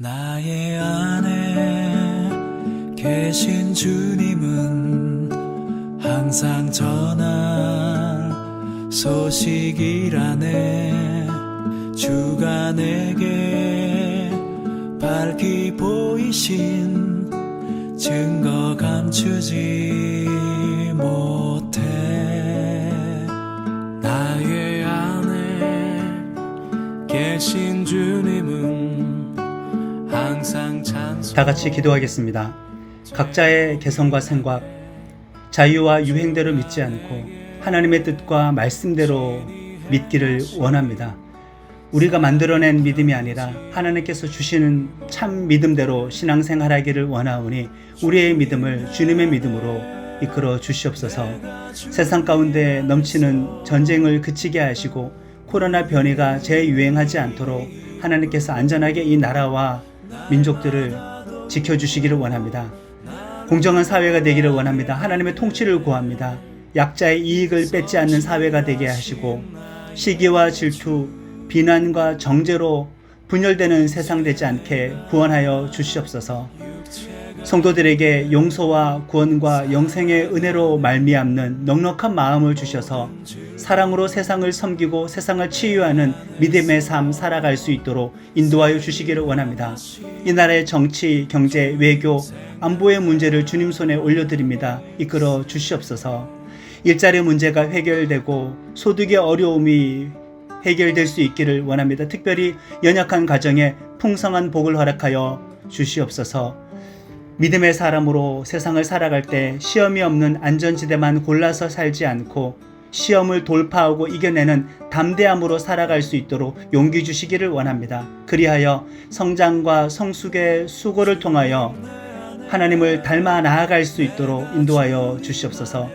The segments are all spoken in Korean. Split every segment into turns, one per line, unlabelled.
나의 안에 계신 주님은 항상 전할 소식이라네. 주가 내게 밝히 보이신 증거 감추지 못해. 나의 안에 계신 주님은 항상 찬송.
다 같이 기도하겠습니다. 각자의 개성과 생각, 자유와 유행대로 믿지 않고 하나님의 뜻과 말씀대로 믿기를 원합니다. 우리가 만들어낸 믿음이 아니라 하나님께서 주시는 참 믿음대로 신앙생활하기를 원하오니 우리의 믿음을 주님의 믿음으로 이끌어 주시옵소서. 세상 가운데 넘치는 전쟁을 그치게 하시고 코로나 변이가 재유행하지 않도록 하나님께서 안전하게 이 나라와 민족들을 지켜주시기를 원합니다. 공정한 사회가 되기를 원합니다. 하나님의 통치를 구합니다. 약자의 이익을 뺏지 않는 사회가 되게 하시고 시기와 질투, 비난과 정죄로 분열되는 세상 되지 않게 구원하여 주시옵소서. 성도들에게 용서와 구원과 영생의 은혜로 말미암는 넉넉한 마음을 주셔서 사랑으로 세상을 섬기고 세상을 치유하는 믿음의 삶 살아갈 수 있도록 인도하여 주시기를 원합니다. 이 나라의 정치, 경제, 외교, 안보의 문제를 주님 손에 올려드립니다. 이끌어 주시옵소서. 일자리 문제가 해결되고 소득의 어려움이 해결될 수 있기를 원합니다. 특별히 연약한 가정에 풍성한 복을 허락하여 주시옵소서. 믿음의 사람으로 세상을 살아갈 때 시험이 없는 안전지대만 골라서 살지 않고 시험을 돌파하고 이겨내는 담대함으로 살아갈 수 있도록 용기 주시기를 원합니다. 그리하여 성장과 성숙의 수고를 통하여 하나님을 닮아 나아갈 수 있도록 인도하여 주시옵소서.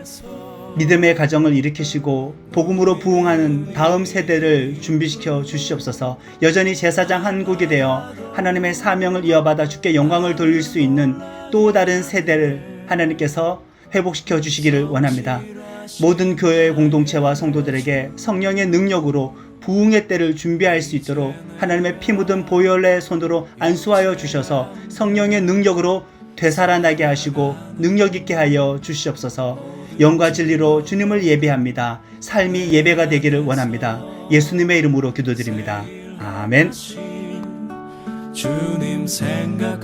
믿음의 가정을 일으키시고 복음으로 부흥하는 다음 세대를 준비시켜 주시옵소서. 여전히 제사장 한국이 되어 하나님의 사명을 이어받아 주께 영광을 돌릴 수 있는 또 다른 세대를 하나님께서 회복시켜 주시기를 원합니다. 모든 교회의 공동체와 성도들에게 성령의 능력으로 부흥의 때를 준비할 수 있도록 하나님의 피 묻은 보혈의 손으로 안수하여 주셔서 성령의 능력으로 되살아나게 하시고 능력 있게 하여 주시옵소서. 영과 진리로 주님을 예배합니다. 삶이 예배가 되기를 원합니다. 예수님의 이름으로 기도드립니다. 아멘.
주님 생각하일세.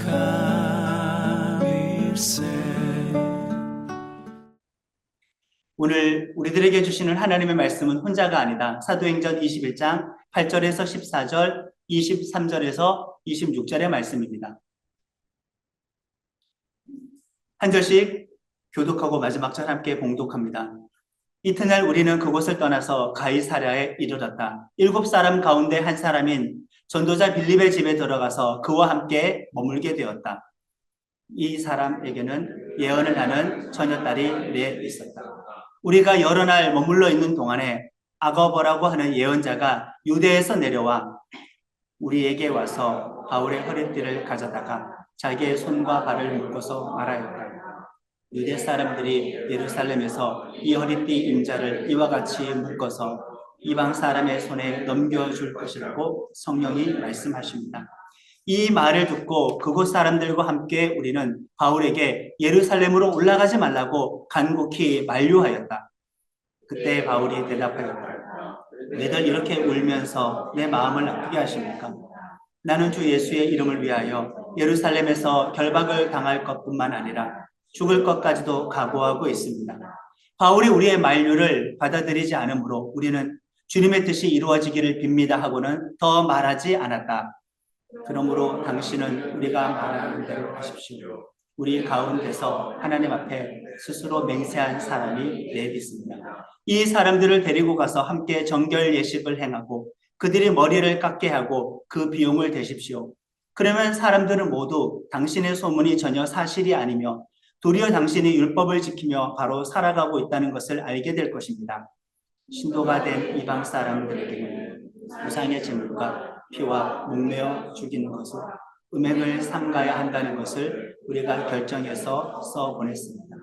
오늘 우리들에게 주시는 하나님의 말씀은 혼자가 아니다. 사도행전 21장 8절에서 14절, 23절에서 26절의 말씀입니다. 한 절씩 교독하고 마지막 절 함께 봉독합니다. 이튿날 우리는 그곳을 떠나서 가이사랴에 이르렀다. 7사람 가운데 한 사람인 전도자 빌립의 집에 들어가서 그와 함께 머물게 되었다. 이 사람에게는 예언을 하는 처녀딸이 넷 있었다. 우리가 여러 날 머물러 있는 동안에 아거버라고 하는 예언자가 유대에서 내려와 우리에게 와서 바울의 허리띠를 가져다가 자기의 손과 발을 묶어서 말하였다. 유대 사람들이 예루살렘에서 이 허리띠 임자를 이와 같이 묶어서 이방 사람의 손에 넘겨줄 것이라고 성령이 말씀하십니다. 이 말을 듣고 그곳 사람들과 함께 우리는 바울에게 예루살렘으로 올라가지 말라고 간곡히 만류하였다. 그때 바울이 대답하였다. 왜들 이렇게 울면서 내 마음을 아프게 하십니까? 나는 주 예수의 이름을 위하여 예루살렘에서 결박을 당할 것뿐만 아니라 죽을 것까지도 각오하고 있습니다. 바울이 우리의 만류를 받아들이지 않으므로 우리는 주님의 뜻이 이루어지기를 빕니다 하고는 더 말하지 않았다. 그러므로 당신은 우리가 말하는 대로 하십시오. 우리 가운데서 하나님 앞에 스스로 맹세한 사람이 넷 있습니다. 이 사람들을 데리고 가서 함께 정결 예식을 행하고 그들이 머리를 깎게 하고 그 비용을 대십시오. 그러면 사람들은 모두 당신의 소문이 전혀 사실이 아니며 도리어 당신이 율법을 지키며 바로 살아가고 있다는 것을 알게 될 것입니다. 신도가 된 이방 사람들에게는 우상의 제물과 피와 목매어 죽이는 것을 음행을 삼가야 한다는 것을 우리가 결정해서 써보냈습니다.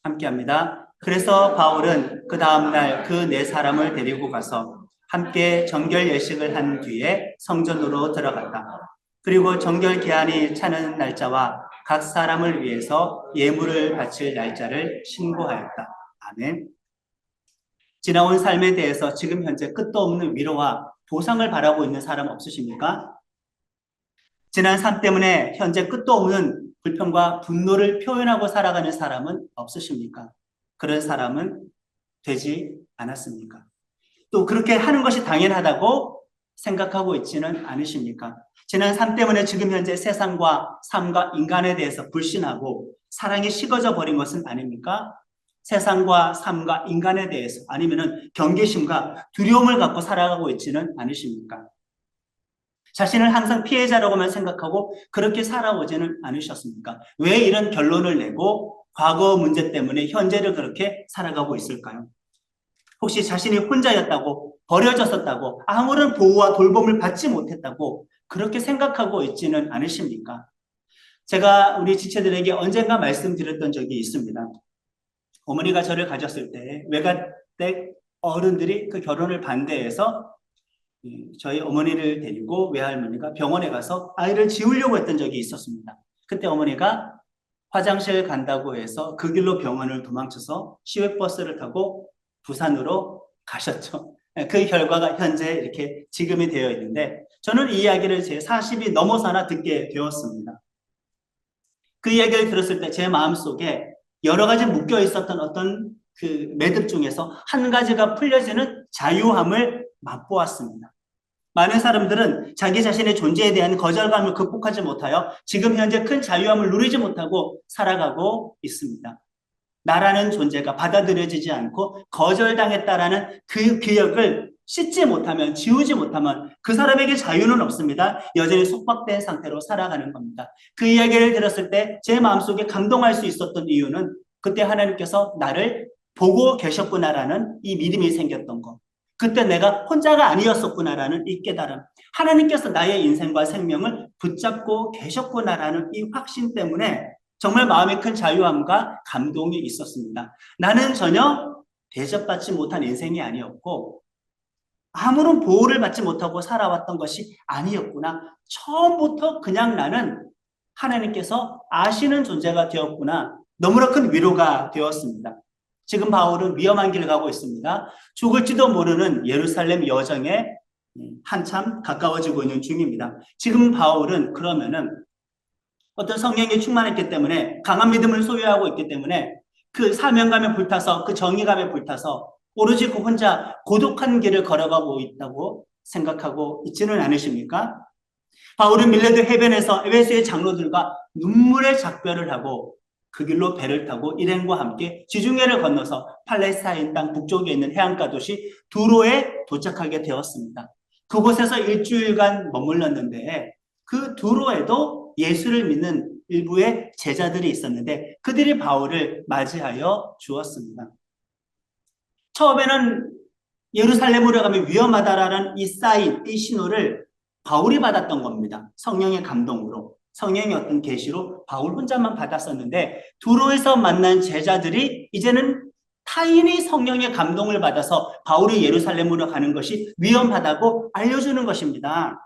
함께합니다. 그래서 바울은 그 다음날 그 네 사람을 데리고 가서 함께 정결 예식을 한 뒤에 성전으로 들어갔다. 그리고 정결 기한이 차는 날짜와 각 사람을 위해서 예물을 바칠 날짜를 신고하였다. 아멘. 지나온 삶에 대해서 지금 현재 끝도 없는 위로와 보상을 바라고 있는 사람 없으십니까? 지난 삶 때문에 현재 끝도 없는 불평과 분노를 표현하고 살아가는 사람은 없으십니까? 그런 사람은 되지 않았습니까? 또 그렇게 하는 것이 당연하다고 생각하고 있지는 않으십니까? 지난 삶 때문에 지금 현재 세상과 삶과 인간에 대해서 불신하고 사랑이 식어져 버린 것은 아닙니까? 세상과 삶과 인간에 대해서 아니면은 경계심과 두려움을 갖고 살아가고 있지는 않으십니까? 자신을 항상 피해자라고만 생각하고 그렇게 살아오지는 않으셨습니까? 왜 이런 결론을 내고 과거 문제 때문에 현재를 그렇게 살아가고 있을까요? 혹시 자신이 혼자였다고, 버려졌었다고, 아무런 보호와 돌봄을 받지 못했다고 그렇게 생각하고 있지는 않으십니까? 제가 우리 지체들에게 언젠가 말씀드렸던 적이 있습니다. 어머니가 저를 가졌을 때 외가댁 어른들이 그 결혼을 반대해서 저희 어머니를 데리고 외할머니가 병원에 가서 아이를 지우려고 했던 적이 있었습니다. 그때 어머니가 화장실 간다고 해서 그 길로 병원을 도망쳐서 시외버스를 타고 부산으로 가셨죠. 그 결과가 현재 이렇게 지금이 되어 있는데 저는 이 이야기를 제 40이 넘어서나 듣게 되었습니다. 그 이야기를 들었을 때 제 마음속에 여러 가지 묶여 있었던 어떤 그 매듭 중에서 한 가지가 풀려지는 자유함을 맛보았습니다. 많은 사람들은 자기 자신의 존재에 대한 거절감을 극복하지 못하여 지금 현재 큰 자유함을 누리지 못하고 살아가고 있습니다. 나라는 존재가 받아들여지지 않고 거절당했다라는 그 기억을 씻지 못하면, 지우지 못하면 그 사람에게 자유는 없습니다. 여전히 속박된 상태로 살아가는 겁니다. 그 이야기를 들었을 때 제 마음속에 감동할 수 있었던 이유는 그때 하나님께서 나를 보고 계셨구나라는 이 믿음이 생겼던 것. 그때 내가 혼자가 아니었었구나라는 이 깨달음. 하나님께서 나의 인생과 생명을 붙잡고 계셨구나라는 이 확신 때문에 정말 마음에 큰 자유함과 감동이 있었습니다. 나는 전혀 대접받지 못한 인생이 아니었고 아무런 보호를 받지 못하고 살아왔던 것이 아니었구나. 처음부터 그냥 나는 하나님께서 아시는 존재가 되었구나. 너무나 큰 위로가 되었습니다. 지금 바울은 위험한 길을 가고 있습니다. 죽을지도 모르는 예루살렘 여정에 한참 가까워지고 있는 중입니다. 지금 바울은 그러면은 어떤 성령이 충만했기 때문에 강한 믿음을 소유하고 있기 때문에 그 사명감에 불타서 그 정의감에 불타서 오로지 그 혼자 고독한 길을 걸어가고 있다고 생각하고 있지는 않으십니까? 바울은 밀레드 해변에서 에베소의 장로들과 눈물의 작별을 하고 그 길로 배를 타고 일행과 함께 지중해를 건너서 팔레스타인 땅 북쪽에 있는 해안가 도시 두로에 도착하게 되었습니다. 그곳에서 일주일간 머물렀는데 그 두로에도 예수를 믿는 일부의 제자들이 있었는데 그들이 바울을 맞이하여 주었습니다. 처음에는 예루살렘으로 가면 위험하다라는 이 사인, 이 신호를 바울이 받았던 겁니다. 성령의 감동으로, 성령의 어떤 계시로 바울 혼자만 받았었는데 두로에서 만난 제자들이 이제는 타인이 성령의 감동을 받아서 바울이 예루살렘으로 가는 것이 위험하다고 알려주는 것입니다.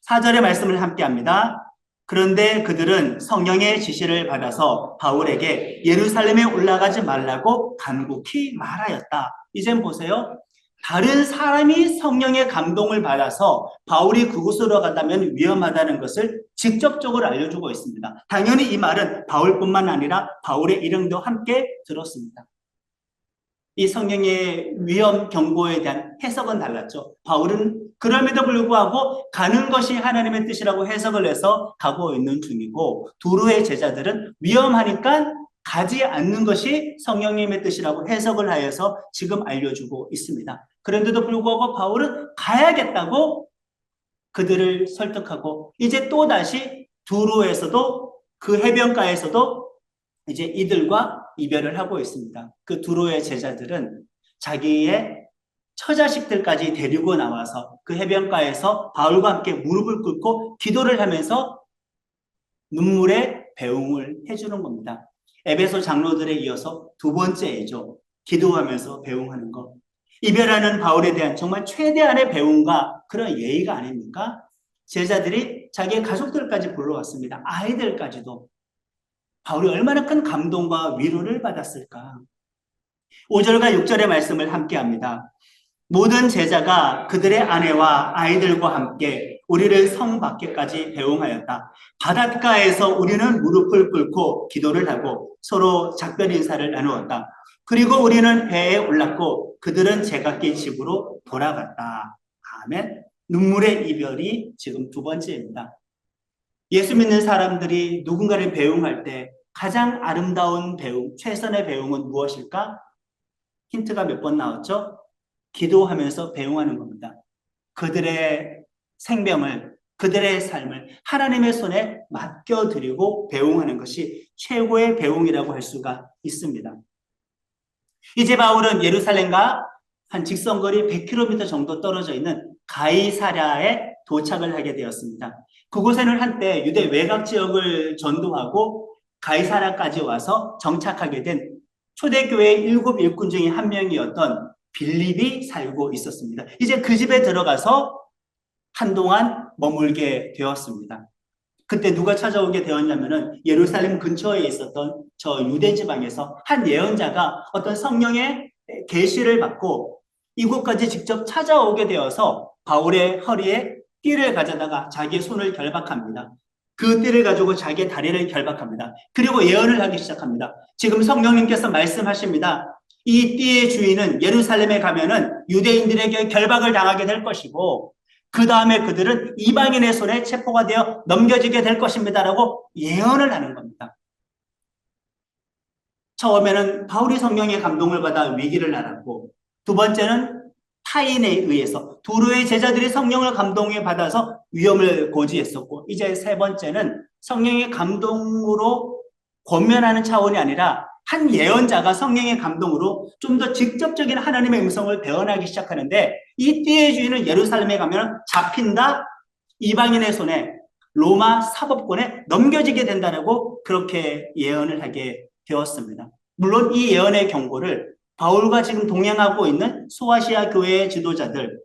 4절의 말씀을 함께 합니다. 그런데 그들은 성령의 지시를 받아서 바울에게 예루살렘에 올라가지 말라고 간곡히 말하였다. 이젠 보세요. 다른 사람이 성령의 감동을 받아서 바울이 그곳으로 간다면 위험하다는 것을 직접적으로 알려주고 있습니다. 당연히 이 말은 바울뿐만 아니라 바울의 일행도 함께 들었습니다. 이 성령의 위험 경고에 대한 해석은 달랐죠. 바울은 그럼에도 불구하고 가는 것이 하나님의 뜻이라고 해석을 해서 가고 있는 중이고 두로의 제자들은 위험하니까 가지 않는 것이 성령님의 뜻이라고 해석을 하여서 지금 알려주고 있습니다. 그런데도 불구하고 바울은 가야겠다고 그들을 설득하고 이제 또다시 두로에서도 그 해변가에서도 이제 이들과 이별을 하고 있습니다. 그 두로의 제자들은 자기의 처자식들까지 데리고 나와서 그 해변가에서 바울과 함께 무릎을 꿇고 기도를 하면서 눈물의 배웅을 해주는 겁니다. 에베소 장로들에 이어서 두 번째이죠. 기도하면서 배웅하는 것. 이별하는 바울에 대한 정말 최대한의 배웅과 그런 예의가 아닙니까? 제자들이 자기의 가족들까지 불러왔습니다. 아이들까지도. 바울이 얼마나 큰 감동과 위로를 받았을까. 5절과 6절의 말씀을 함께 합니다. 모든 제자가 그들의 아내와 아이들과 함께 우리를 성 밖에까지 배웅하였다. 바닷가에서 우리는 무릎을 꿇고 기도를 하고 서로 작별 인사를 나누었다. 그리고 우리는 배에 올랐고 그들은 제각기 집으로 돌아갔다. 아멘. 눈물의 이별이 지금 두 번째입니다. 예수 믿는 사람들이 누군가를 배웅할 때 가장 아름다운 배웅, 최선의 배웅은 무엇일까? 힌트가 몇 번 나왔죠? 기도하면서 배웅하는 겁니다. 그들의 생명을, 그들의 삶을 하나님의 손에 맡겨드리고 배웅하는 것이 최고의 배웅이라고 할 수가 있습니다. 이제 바울은 예루살렘과 한 직선거리 100km 정도 떨어져 있는 가이사랴에 도착을 하게 되었습니다. 그곳에는 한때 유대 외곽 지역을 전도하고 가이사랴까지 와서 정착하게 된 초대교회 7 일꾼 중에 한 명이었던 빌립이 살고 있었습니다. 이제 그 집에 들어가서 한동안 머물게 되었습니다. 그때 누가 찾아오게 되었냐면은 예루살렘 근처에 있었던 저 유대 지방에서 한 예언자가 어떤 성령의 계시를 받고 이곳까지 직접 찾아오게 되어서 바울의 허리에 띠를 가져다가 자기의 손을 결박합니다. 그 띠를 가지고 자기의 다리를 결박합니다. 그리고 예언을 하기 시작합니다. 지금 성령님께서 말씀하십니다. 이 띠의 주인은 예루살렘에 가면은 유대인들에게 결박을 당하게 될 것이고 그 다음에 그들은 이방인의 손에 체포가 되어 넘겨지게 될 것입니다라고 예언을 하는 겁니다. 처음에는 바울이 성령의 감동을 받아 위기를 알았고 두 번째는 타인에 의해서 두로의 제자들이 성령을 감동에 받아서 위험을 고지했었고 이제 세 번째는 성령의 감동으로 권면하는 차원이 아니라 한 예언자가 성령의 감동으로 좀 더 직접적인 하나님의 음성을 대언하기 시작하는데 이 띠의 주인은 예루살렘에 가면 잡힌다, 이방인의 손에 로마 사법권에 넘겨지게 된다라고 그렇게 예언을 하게 되었습니다. 물론 이 예언의 경고를 바울과 지금 동행하고 있는 소아시아 교회의 지도자들,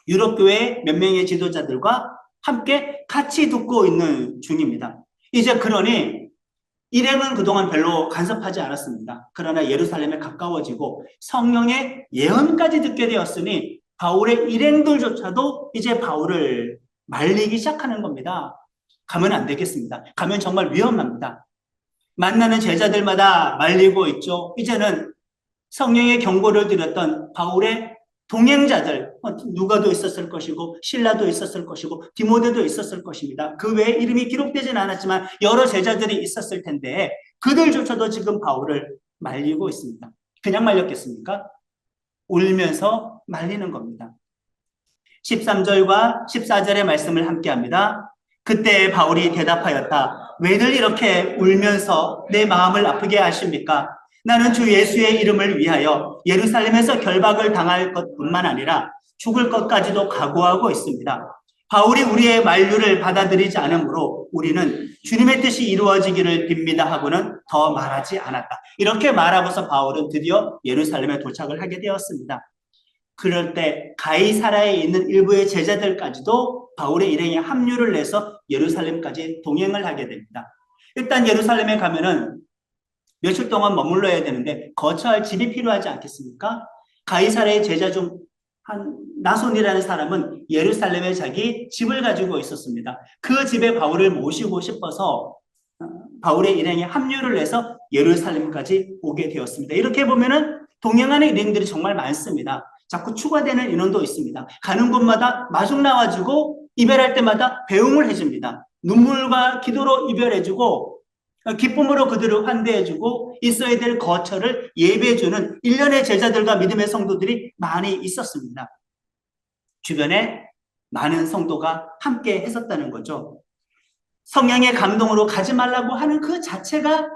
유럽 교회의 몇 명의 지도자들과 함께 같이 듣고 있는 중입니다. 이제 그러니 일행은 그동안 별로 간섭하지 않았습니다. 그러나 예루살렘에 가까워지고 성령의 예언까지 듣게 되었으니 바울의 일행들조차도 이제 바울을 말리기 시작하는 겁니다. 가면 안 되겠습니다. 가면 정말 위험합니다. 만나는 제자들마다 말리고 있죠. 이제는 성령의 경고를 드렸던 바울의 동행자들, 누가도 있었을 것이고 실라도 있었을 것이고 디모데도 있었을 것입니다. 그 외에 이름이 기록되지는 않았지만 여러 제자들이 있었을 텐데 그들조차도 지금 바울을 말리고 있습니다. 그냥 말렸겠습니까? 울면서 말리는 겁니다. 13절과 14절의 말씀을 함께합니다. 그때 바울이 대답하였다. 왜들 이렇게 울면서 내 마음을 아프게 하십니까? 나는 주 예수의 이름을 위하여 예루살렘에서 결박을 당할 것뿐만 아니라 죽을 것까지도 각오하고 있습니다. 바울이 우리의 만류를 받아들이지 않으므로 우리는 주님의 뜻이 이루어지기를 빕니다 하고는 더 말하지 않았다. 이렇게 말하고서 바울은 드디어 예루살렘에 도착을 하게 되었습니다. 그럴 때 가이사라에 있는 일부의 제자들까지도 바울의 일행에 합류를 해서 예루살렘까지 동행을 하게 됩니다. 일단 예루살렘에 가면은 며칠 동안 머물러야 되는데 거처할 집이 필요하지 않겠습니까? 가이사라의 제자 중 한 나손이라는 사람은 예루살렘에 자기 집을 가지고 있었습니다. 그 집에 바울을 모시고 싶어서 바울의 일행에 합류를 해서 예루살렘까지 오게 되었습니다. 이렇게 보면은 동행하는 일행들이 정말 많습니다. 자꾸 추가되는 인원도 있습니다. 가는 곳마다 마중 나와주고 이별할 때마다 배웅을 해줍니다. 눈물과 기도로 이별해주고 기쁨으로 그들을 환대해주고 있어야 될 거처를 예배해주는 일련의 제자들과 믿음의 성도들이 많이 있었습니다. 주변에 많은 성도가 함께 했었다는 거죠. 성령의 감동으로 가지 말라고 하는 그 자체가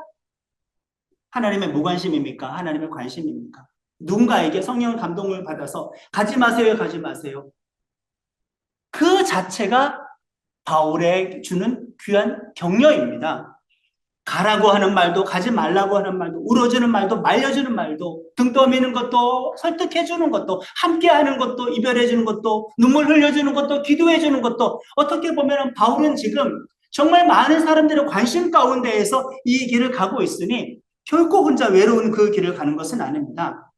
하나님의 무관심입니까? 하나님의 관심입니까? 누군가에게 성령의 감동을 받아서 가지 마세요, 가지 마세요. 그 자체가 바울에 주는 귀한 격려입니다. 가라고 하는 말도, 가지 말라고 하는 말도, 울어주는 말도, 말려주는 말도, 등 떠미는 것도, 설득해주는 것도, 함께하는 것도, 이별해주는 것도, 눈물 흘려주는 것도, 기도해주는 것도, 어떻게 보면 바울은 지금 정말 많은 사람들의 관심 가운데에서 이 길을 가고 있으니 결코 혼자 외로운 그 길을 가는 것은 아닙니다.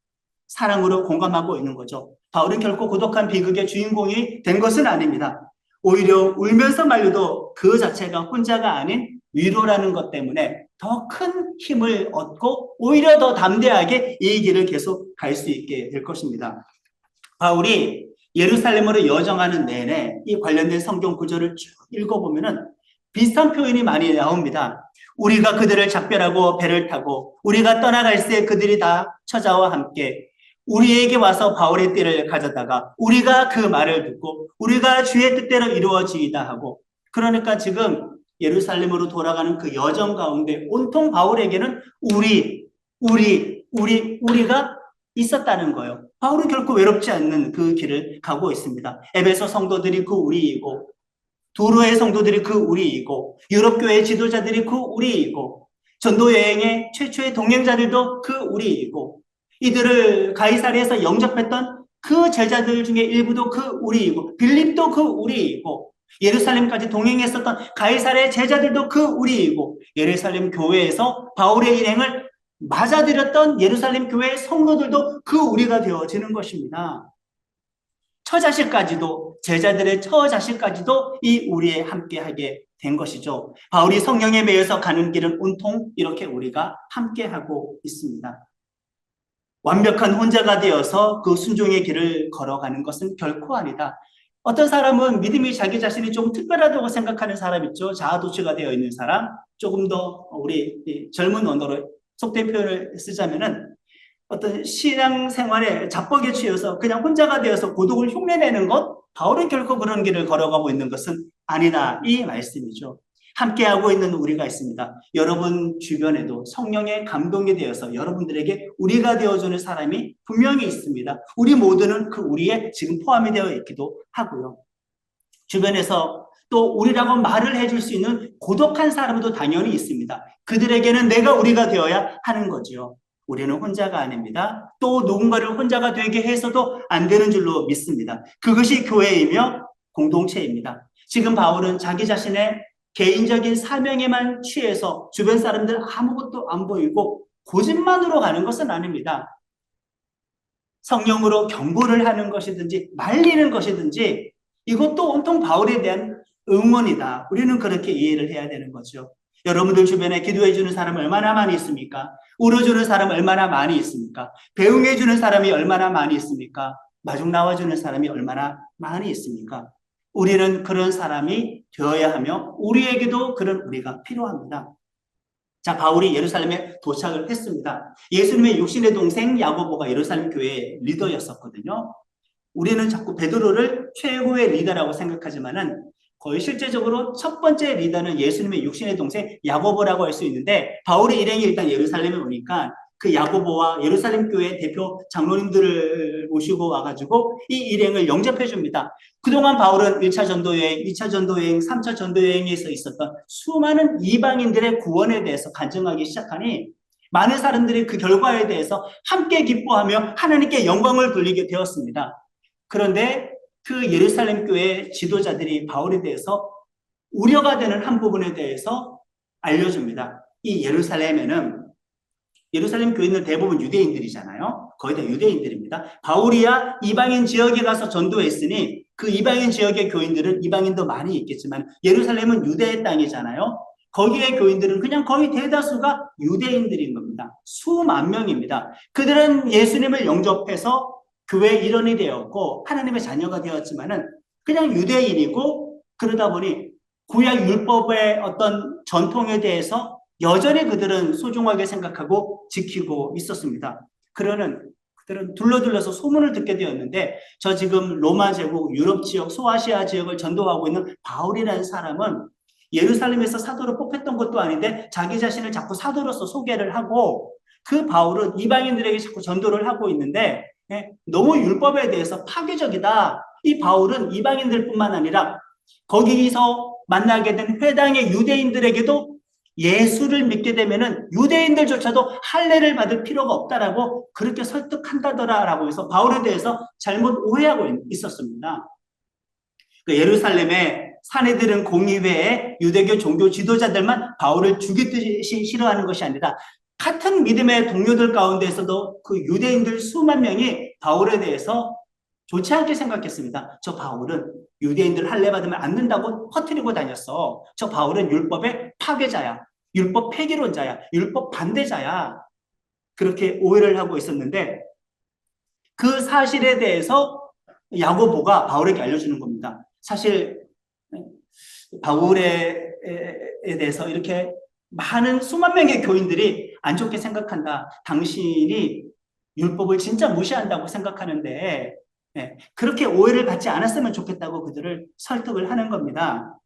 사랑으로 공감하고 있는 거죠. 바울은 결코 고독한 비극의 주인공이 된 것은 아닙니다. 오히려 울면서 말려도 그 자체가 혼자가 아닌 위로라는 것 때문에 더 큰 힘을 얻고 오히려 더 담대하게 이 길을 계속 갈 수 있게 될 것입니다. 바울이 예루살렘으로 여정하는 내내 이 관련된 성경 구절을 쭉 읽어보면은 비슷한 표현이 많이 나옵니다. 우리가 그들을 작별하고 배를 타고 우리가 떠나갈 새 그들이 다 처자와 함께 우리에게 와서 바울의 띠를 가져다가 우리가 그 말을 듣고 우리가 주의 뜻대로 이루어지이다 하고, 그러니까 지금 예루살렘으로 돌아가는 그 여정 가운데 온통 바울에게는 우리가 있었다는 거예요. 바울은 결코 외롭지 않는 그 길을 가고 있습니다. 에베소 성도들이 그 우리이고, 도로의 성도들이 그 우리이고, 유럽교회 지도자들이 그 우리이고, 전도 여행의 최초의 동행자들도 그 우리이고, 이들을 가이사랴에서 영접했던 그 제자들 중에 일부도 그 우리이고, 빌립도 그 우리이고, 예루살렘까지 동행했었던 가이사랴의 제자들도 그 우리이고, 예루살렘 교회에서 바울의 일행을 맞아들였던 예루살렘 교회의 성도들도 그 우리가 되어지는 것입니다. 처자식까지도, 제자들의 처자식까지도 이 우리에 함께하게 된 것이죠. 바울이 성령에 매여서 가는 길은 온통 이렇게 우리가 함께하고 있습니다. 완벽한 혼자가 되어서 그 순종의 길을 걸어가는 것은 결코 아니다. 어떤 사람은 믿음이 자기 자신이 좀 특별하다고 생각하는 사람 있죠. 자아도취가 되어 있는 사람. 조금 더 우리 젊은 언어로 속된 표현을 쓰자면은 어떤 신앙생활에 자뻑에 취해서 그냥 혼자가 되어서 고독을 흉내내는 것, 바울은 결코 그런 길을 걸어가고 있는 것은 아니다, 이 말씀이죠. 함께하고 있는 우리가 있습니다. 여러분 주변에도 성령의 감동이 되어서 여러분들에게 우리가 되어주는 사람이 분명히 있습니다. 우리 모두는 그 우리에 지금 포함이 되어 있기도 하고요. 주변에서 또 우리라고 말을 해줄 수 있는 고독한 사람도 당연히 있습니다. 그들에게는 내가 우리가 되어야 하는 거지요. 우리는 혼자가 아닙니다. 또 누군가를 혼자가 되게 해서도 안 되는 줄로 믿습니다. 그것이 교회이며 공동체입니다. 지금 바울은 자기 자신의 개인적인 사명에만 취해서 주변 사람들 아무것도 안 보이고 고집만으로 가는 것은 아닙니다. 성령으로 경고를 하는 것이든지 말리는 것이든지 이것도 온통 바울에 대한 응원이다. 우리는 그렇게 이해를 해야 되는 거죠. 여러분들 주변에 기도해 주는 사람 얼마나 많이 있습니까? 울어주는 사람 얼마나 많이 있습니까? 배웅해 주는 사람이 얼마나 많이 있습니까? 마중 나와주는 사람이 얼마나 많이 있습니까? 우리는 그런 사람이 되어야 하며 우리에게도 그런 우리가 필요합니다. 자, 바울이 예루살렘에 도착을 했습니다. 예수님의 육신의 동생 야고보가 예루살렘 교회의 리더였었거든요. 우리는 자꾸 베드로를 최고의 리더라고 생각하지만은 거의 실제적으로 첫 번째 리더는 예수님의 육신의 동생 야고보라고 할 수 있는데, 바울의 일행이 일단 예루살렘에 오니까 그 야고보와 예루살렘 교회 대표 장로님들을 모시고 와가지고 이 일행을 영접해 줍니다. 그동안 바울은 1차 전도여행, 2차 전도여행, 3차 전도여행에서 있었던 수많은 이방인들의 구원에 대해서 간증하기 시작하니 많은 사람들이 그 결과에 대해서 함께 기뻐하며 하나님께 영광을 돌리게 되었습니다. 그런데 그 예루살렘 교회 지도자들이 바울에 대해서 우려가 되는 한 부분에 대해서 알려줍니다. 이 예루살렘 교인은 대부분 유대인들이잖아요. 거의 다 유대인들입니다. 바울이야 이방인 지역에 가서 전도했으니 그 이방인 지역의 교인들은 이방인도 많이 있겠지만 예루살렘은 유대의 땅이잖아요. 거기에 교인들은 그냥 거의 대다수가 유대인들인 겁니다. 수만 명입니다. 그들은 예수님을 영접해서 교회 일원이 되었고 하나님의 자녀가 되었지만은 그냥 유대인이고, 그러다 보니 구약 율법의 어떤 전통에 대해서 여전히 그들은 소중하게 생각하고 지키고 있었습니다. 그들은 둘러둘러서 소문을 듣게 되었는데, 저 지금 로마 제국 유럽 지역, 소아시아 지역을 전도하고 있는 바울이라는 사람은 예루살렘에서 사도로 뽑혔던 것도 아닌데 자기 자신을 자꾸 사도로서 소개를 하고, 그 바울은 이방인들에게 자꾸 전도를 하고 있는데 너무 율법에 대해서 파괴적이다. 이 바울은 이방인들뿐만 아니라 거기서 만나게 된 회당의 유대인들에게도 예수를 믿게 되면은 유대인들조차도 할례를 받을 필요가 없다라고 그렇게 설득한다더라라고 해서 바울에 대해서 잘못 오해하고 있었습니다. 그 예루살렘의 사내들은 공의회에 유대교 종교 지도자들만 바울을 죽이듯이 싫어하는 것이 아니라 같은 믿음의 동료들 가운데에서도 그 유대인들 수만 명이 바울에 대해서 좋지 않게 생각했습니다. 저 바울은 유대인들 할례 받으면 안 된다고 퍼뜨리고 다녔어. 저 바울은 율법의 파괴자야. 율법 폐기론자야. 율법 반대자야. 그렇게 오해를 하고 있었는데 그 사실에 대해서 야고보가 바울에게 알려주는 겁니다. 사실 바울에 대해서 이렇게 많은 수만 명의 교인들이 안 좋게 생각한다. 당신이 율법을 진짜 무시한다고 생각하는데 그렇게 오해를 받지 않았으면 좋겠다고 그들을 설득을 하는 겁니다.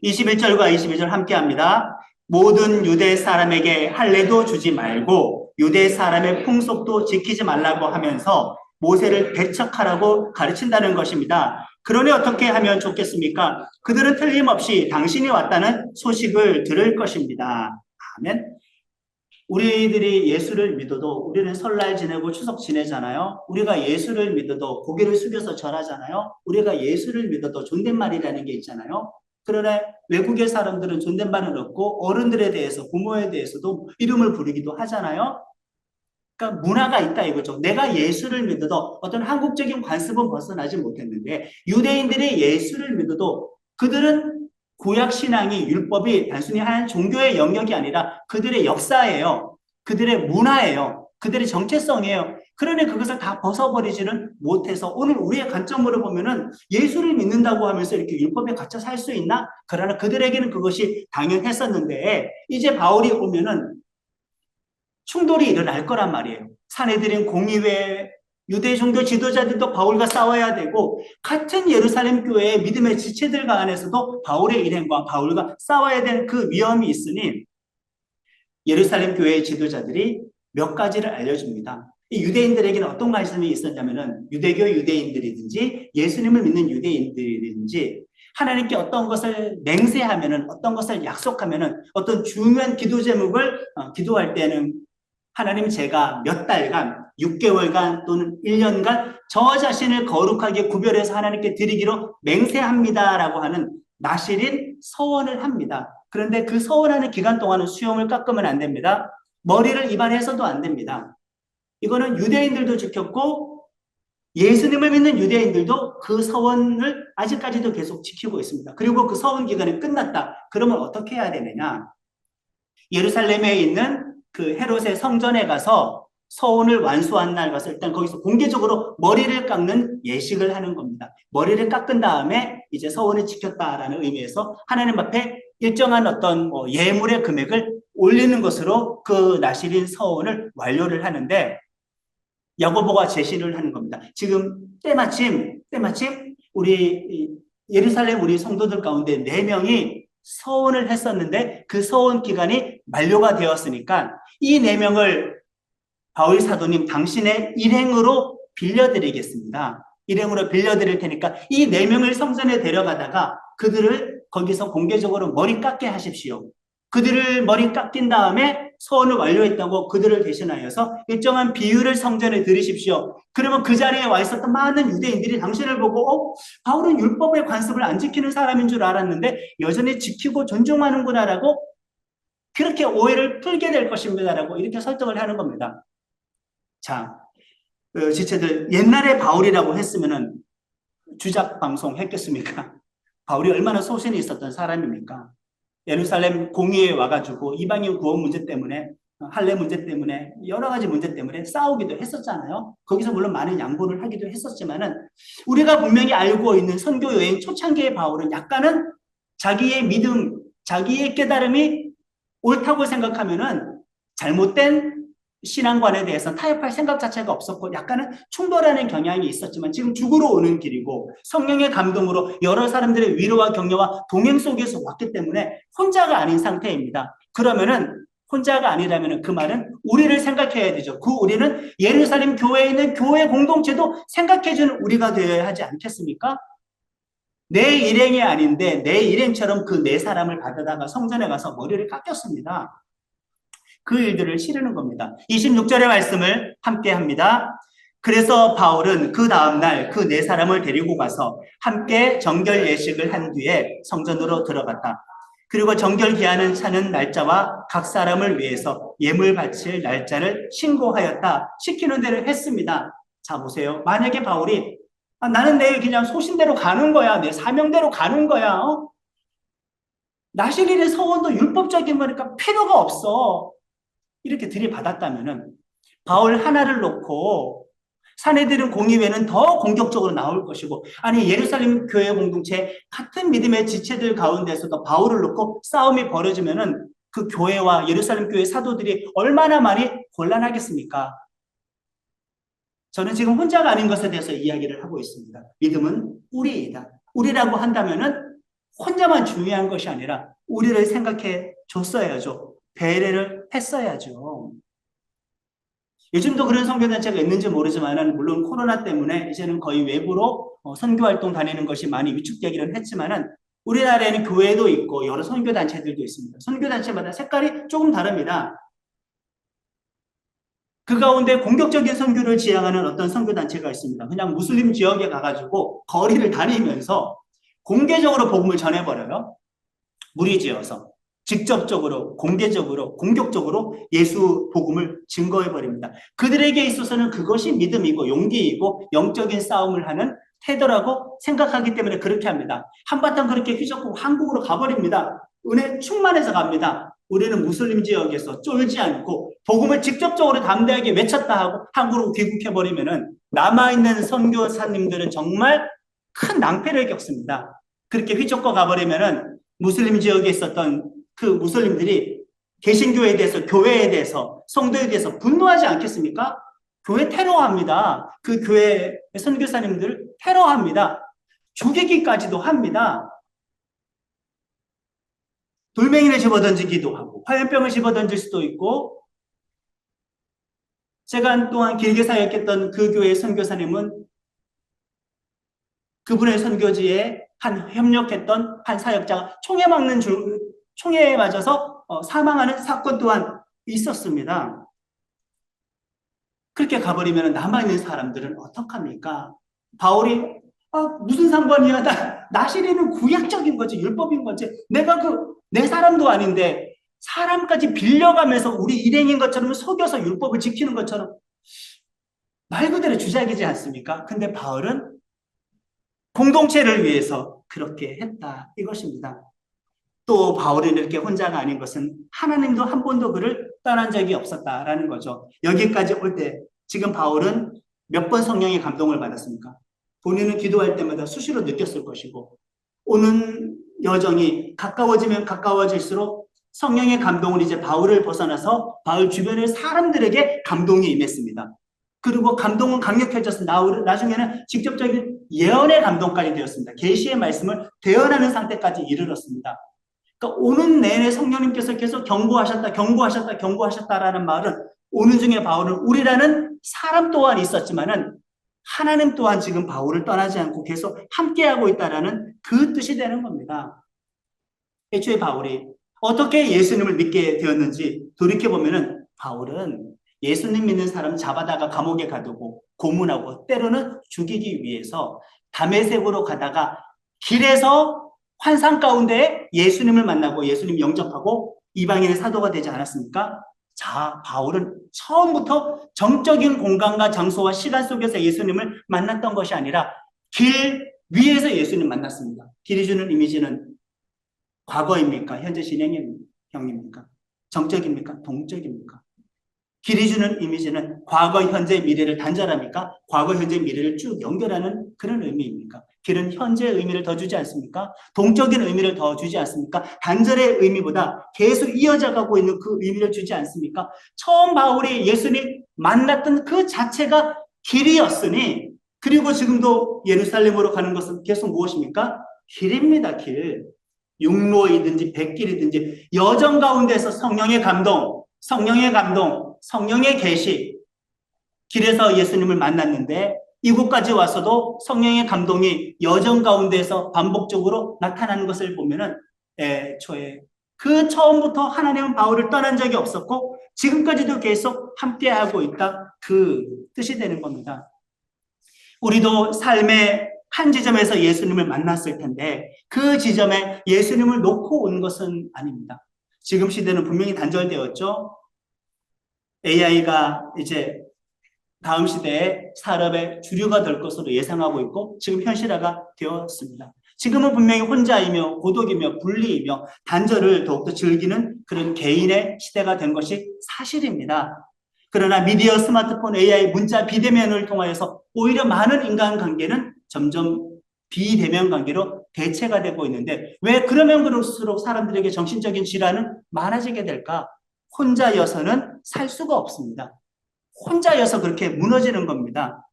21절과 22절 함께 합니다. 모든 유대 사람에게 할례도 주지 말고 유대 사람의 풍속도 지키지 말라고 하면서 모세를 배척하라고 가르친다는 것입니다. 그러니 어떻게 하면 좋겠습니까? 그들은 틀림없이 당신이 왔다는 소식을 들을 것입니다. 아멘. 우리들이 예수를 믿어도 우리는 설날 지내고 추석 지내잖아요. 우리가 예수를 믿어도 고개를 숙여서 절하잖아요. 우리가 예수를 믿어도 존댓말이라는 게 있잖아요. 그러나 외국의 사람들은 존댓말은 없고 어른들에 대해서 부모에 대해서도 이름을 부르기도 하잖아요. 그러니까 문화가 있다 이거죠. 내가 예수를 믿어도 어떤 한국적인 관습은 벗어나지 못했는데 유대인들이 예수를 믿어도 그들은 구약신앙이 율법이 단순히 한 종교의 영역이 아니라 그들의 역사예요. 그들의 문화예요. 그들의 정체성이에요. 그러니 그것을 다 벗어버리지는 못해서 오늘 우리의 관점으로 보면은 예수를 믿는다고 하면서 이렇게 율법에 갇혀 살 수 있나? 그러나 그들에게는 그것이 당연했었는데 이제 바울이 오면은 충돌이 일어날 거란 말이에요. 사내들인 공의회 유대 종교 지도자들도 바울과 싸워야 되고 같은 예루살렘 교회의 믿음의 지체들 안에서도 바울의 일행과 바울과 싸워야 되는 그 위험이 있으니 예루살렘 교회의 지도자들이 몇 가지를 알려줍니다. 이 유대인들에게는 어떤 관심이 있었냐면은 유대교 유대인들이든지 예수님을 믿는 유대인들이든지 하나님께 어떤 것을 맹세하면은 어떤 것을 약속하면은 어떤 중요한 기도 제목을 기도할 때는 하나님 제가 몇 달간 6개월간 또는 1년간 저 자신을 거룩하게 구별해서 하나님께 드리기로 맹세합니다라고 하는 나실인 서원을 합니다. 그런데 그 서원하는 기간 동안은 수염을 깎으면 안 됩니다. 머리를 이발해서도 안 됩니다. 이거는 유대인들도 지켰고 예수님을 믿는 유대인들도 그 서원을 아직까지도 계속 지키고 있습니다. 그리고 그 서원 기간이 끝났다. 그러면 어떻게 해야 되느냐? 예루살렘에 있는 그 헤롯의 성전에 가서 서원을 완수한 날 가서 일단 거기서 공개적으로 머리를 깎는 예식을 하는 겁니다. 머리를 깎은 다음에 이제 서원을 지켰다라는 의미에서 하나님 앞에 일정한 어떤 예물의 금액을 올리는 것으로 그 나실인 서원을 완료를 하는데 야고보가 제시를 하는 겁니다. 지금 때마침 우리 예루살렘 우리 성도들 가운데 4명이 서원을 했었는데 그 서원 기간이 만료가 되었으니까 이 4명을 바울 사도님 당신의 일행으로 빌려드리겠습니다. 일행으로 빌려드릴 테니까 이 4명을 성전에 데려가다가 그들을 거기서 공개적으로 머리 깎게 하십시오. 그들을 머리 깎인 다음에 서원을 완료했다고 그들을 대신하여서 일정한 비유를 성전에 드리십시오. 그러면 그 자리에 와 있었던 많은 유대인들이 당신을 보고 바울은 율법의 관습을 안 지키는 사람인 줄 알았는데 여전히 지키고 존중하는구나라고 그렇게 오해를 풀게 될 것입니다라고 이렇게 설득을 하는 겁니다. 자, 지체들 옛날에 바울이라고 했으면은 주작 방송 했겠습니까? 바울이 얼마나 소신이 있었던 사람입니까? 예루살렘 공의회에 와가지고 이방인 구원 문제 때문에 할례 문제 때문에 여러 가지 문제 때문에 싸우기도 했었잖아요. 거기서 물론 많은 양보를 하기도 했었지만은 우리가 분명히 알고 있는 선교 여행 초창기의 바울은 약간은 자기의 믿음, 자기의 깨달음이 옳다고 생각하면은 잘못된 신앙관에 대해서 타협할 생각 자체가 없었고 약간은 충돌하는 경향이 있었지만 지금 죽으러 오는 길이고 성령의 감동으로 여러 사람들의 위로와 격려와 동행 속에서 왔기 때문에 혼자가 아닌 상태입니다. 그러면은 혼자가 아니라면 그 말은 우리를 생각해야 되죠. 그 우리는 예루살렘 교회에 있는 교회 공동체도 생각해주는 우리가 되어야 하지 않겠습니까? 내 일행이 아닌데 내 일행처럼 그 네 사람을 받아다가 성전에 가서 머리를 깎였습니다. 그 일들을 치르는 겁니다. 26절의 말씀을 함께 합니다. 그래서 바울은 그 다음날 그 네 사람을 데리고 가서 함께 정결 예식을 한 뒤에 성전으로 들어갔다. 그리고 정결 기한을 차는 날짜와 각 사람을 위해서 예물 바칠 날짜를 신고하였다. 시키는 대로 했습니다. 자, 보세요. 만약에 바울이 나는 내일 그냥 소신대로 가는 거야. 내 사명대로 가는 거야. 나시린의 서원도 율법적인 거니까 필요가 없어. 이렇게 들이받았다면은 바울 하나를 놓고 사내들은 공의회는 더 공격적으로 나올 것이고, 아니 예루살렘 교회 공동체 같은 믿음의 지체들 가운데서도 바울을 놓고 싸움이 벌어지면은 그 교회와 예루살렘 교회 사도들이 얼마나 많이 곤란하겠습니까? 저는 지금 혼자가 아닌 것에 대해서 이야기를 하고 있습니다. 믿음은 우리이다. 우리라고 한다면은 혼자만 중요한 것이 아니라 우리를 생각해 줬어야죠. 배려를 했어야죠. 요즘도 그런 선교단체가 있는지 모르지만은, 물론 코로나 때문에 이제는 거의 외부로 선교활동 다니는 것이 많이 위축되기는 했지만은, 우리나라에는 교회도 있고 여러 선교단체들도 있습니다. 선교단체마다 색깔이 조금 다릅니다. 그 가운데 공격적인 선교를 지향하는 어떤 선교단체가 있습니다. 그냥 무슬림 지역에 가가지고 거리를 다니면서 공개적으로 복음을 전해버려요. 무리지어서. 직접적으로, 공개적으로, 공격적으로 예수 복음을 증거해버립니다. 그들에게 있어서는 그것이 믿음이고 용기이고 영적인 싸움을 하는 태도라고 생각하기 때문에 그렇게 합니다. 한바탕 그렇게 휘젓고 한국으로 가버립니다. 은혜 충만해서 갑니다. 우리는 무슬림 지역에서 쫄지 않고 복음을 직접적으로 담대하게 외쳤다 하고 한국으로 귀국해버리면은 남아있는 선교사님들은 정말 큰 낭패를 겪습니다. 그렇게 휘젓고 가버리면은 무슬림 지역에 있었던 그 무슬림들이 개신교에 대해서, 교회에 대해서, 성도에 대해서 분노하지 않겠습니까? 교회 테러합니다. 그 교회 선교사님들 테러합니다. 죽이기까지도 합니다. 돌멩이를 집어던지기도 하고 화염병을 집어던질 수도 있고, 제가 또한 길게 사역했던 그 교회의 선교사님은 그분의 선교지에 협력했던 한 사역자가 총에 맞아서 사망하는 사건 또한 있었습니다. 그렇게 가버리면 남아있는 사람들은 어떡합니까? 바울이 무슨 상관이야? 나시리는 구약적인 거지, 율법인 거지. 내가 내 사람도 아닌데 사람까지 빌려가면서 우리 일행인 것처럼 속여서 율법을 지키는 것처럼 말 그대로 주작이지 않습니까? 근데 바울은 공동체를 위해서 그렇게 했다, 이것입니다. 또 바울이 이렇게 혼자가 아닌 것은 하나님도 한 번도 그를 떠난 적이 없었다라는 거죠. 여기까지 올 때 지금 바울은 몇 번 성령의 감동을 받았습니까? 본인은 기도할 때마다 수시로 느꼈을 것이고, 오는 여정이 가까워지면 가까워질수록 성령의 감동은 이제 바울을 벗어나서 바울 주변의 사람들에게 감동이 임했습니다. 그리고 감동은 강력해져서 나중에는 직접적인 예언의 감동까지 되었습니다. 계시의 말씀을 대언하는 상태까지 이르렀습니다. 그러니까 오는 내내 성령님께서 계속 경고하셨다라는 말은, 오는 중에 바울은 우리라는 사람 또한 있었지만은 하나님 또한 지금 바울을 떠나지 않고 계속 함께하고 있다라는 그 뜻이 되는 겁니다. 애초에 바울이 어떻게 예수님을 믿게 되었는지 돌이켜보면은, 바울은 예수님 믿는 사람 잡아다가 감옥에 가두고 고문하고 때로는 죽이기 위해서 다메섹으로 가다가 길에서 환상 가운데 예수님을 만나고 예수님 영접하고 이방인의 사도가 되지 않았습니까? 자, 바울은 처음부터 정적인 공간과 장소와 시간 속에서 예수님을 만났던 것이 아니라 길 위에서 예수님 만났습니다. 길이 주는 이미지는 과거입니까? 현재 진행형입니까? 정적입니까? 동적입니까? 길이 주는 이미지는 과거, 현재, 미래를 단절합니까? 과거, 현재, 미래를 쭉 연결하는 그런 의미입니까? 길은 현재의 의미를 더 주지 않습니까? 동적인 의미를 더 주지 않습니까? 단절의 의미보다 계속 이어져 가고 있는 그 의미를 주지 않습니까? 처음 바울이 예수님 만났던 그 자체가 길이었으니, 그리고 지금도 예루살렘으로 가는 것은 계속 무엇입니까? 길입니다, 길. 육로이든지 백길이든지 여정 가운데서 성령의 감동, 성령의 계시, 길에서 예수님을 만났는데 이곳까지 와서도 성령의 감동이 여정 가운데에서 반복적으로 나타나는 것을 보면은 애초에 그 처음부터 하나님은 바울을 떠난 적이 없었고 지금까지도 계속 함께하고 있다, 그 뜻이 되는 겁니다. 우리도 삶의 한 지점에서 예수님을 만났을 텐데 그 지점에 예수님을 놓고 온 것은 아닙니다. 지금 시대는 분명히 단절되었죠. AI가 이제 다음 시대에 산업의 주류가 될 것으로 예상하고 있고 지금 현실화가 되었습니다. 지금은 분명히 혼자이며 고독이며 분리이며 단절을 더욱더 즐기는 그런 개인의 시대가 된 것이 사실입니다. 그러나 미디어, 스마트폰, AI, 문자, 비대면을 통하여서 오히려 많은 인간관계는 점점 비대면 관계로 대체가 되고 있는데 왜 그러면 그럴수록 사람들에게 정신적인 질환은 많아지게 될까? 혼자여서는 살 수가 없습니다. 혼자여서 그렇게 무너지는 겁니다.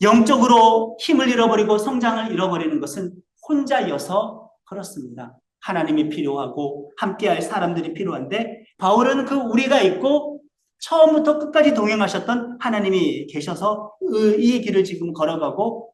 영적으로 힘을 잃어버리고 성장을 잃어버리는 것은 혼자여서 그렇습니다. 하나님이 필요하고 함께할 사람들이 필요한데 바울은 그 우리가 있고 처음부터 끝까지 동행하셨던 하나님이 계셔서 이 길을 지금 걸어가고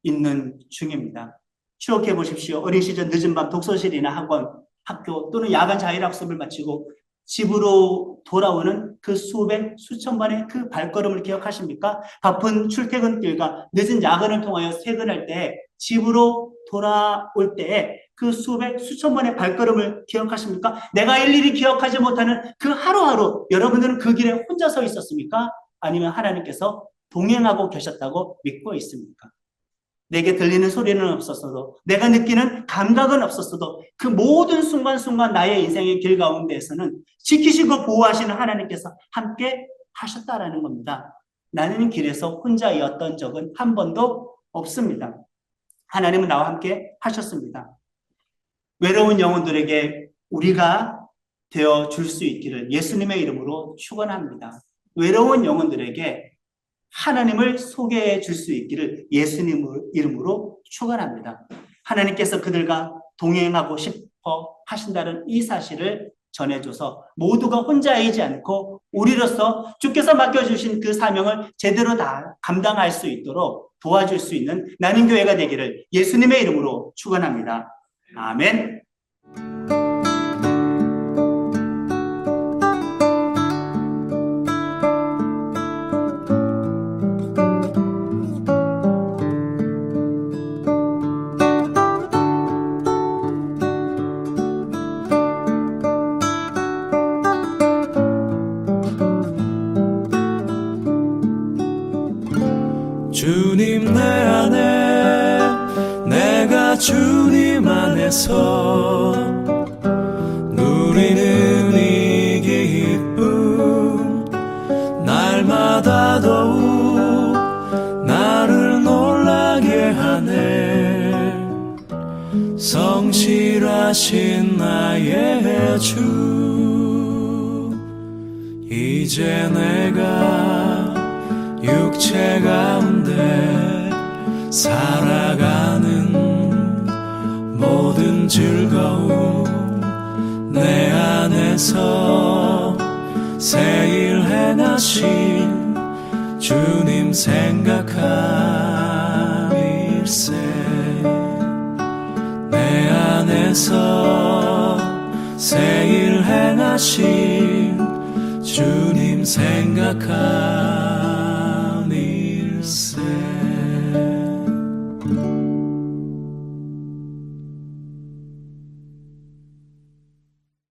있는 중입니다. 추억해 보십시오. 어린 시절 늦은 밤 독서실이나 학원, 학교 또는 야간 자율학습을 마치고 집으로 돌아오는 그 수백, 수천 번의 그 발걸음을 기억하십니까? 바쁜 출퇴근길과 늦은 야근을 통하여 퇴근할 때 집으로 돌아올 때 그 수백, 수천 번의 발걸음을 기억하십니까? 내가 일일이 기억하지 못하는 그 하루하루 여러분들은 그 길에 혼자 서 있었습니까? 아니면 하나님께서 동행하고 계셨다고 믿고 있습니까? 내게 들리는 소리는 없었어도 내가 느끼는 감각은 없었어도 그 모든 순간순간 나의 인생의 길 가운데에서는 지키시고 보호하시는 하나님께서 함께 하셨다라는 겁니다. 나는 길에서 혼자였던 적은 한 번도 없습니다. 하나님은 나와 함께 하셨습니다. 외로운 영혼들에게 우리가 되어줄 수 있기를 예수님의 이름으로 축원합니다. 외로운 영혼들에게 하나님을 소개해 줄 수 있기를 예수님 이름으로 축원합니다. 하나님께서 그들과 동행하고 싶어 하신다는 이 사실을 전해줘서 모두가 혼자이지 않고 우리로서 주께서 맡겨주신 그 사명을 제대로 다 감당할 수 있도록 도와줄 수 있는 나는 교회가 되기를 예수님의 이름으로 축원합니다. 아멘.
주님 내 안에 내가 주님 안에서 누리는 이 기쁨 날마다 더욱 나를 놀라게 하네. 성실하신 나의 주 이제 내가 육체 가운데 살아가는 모든 즐거움 내 안에서 새 일 행하신 주님 생각함일세. 내 안에서 새 일 행하신 주님 생각함일세.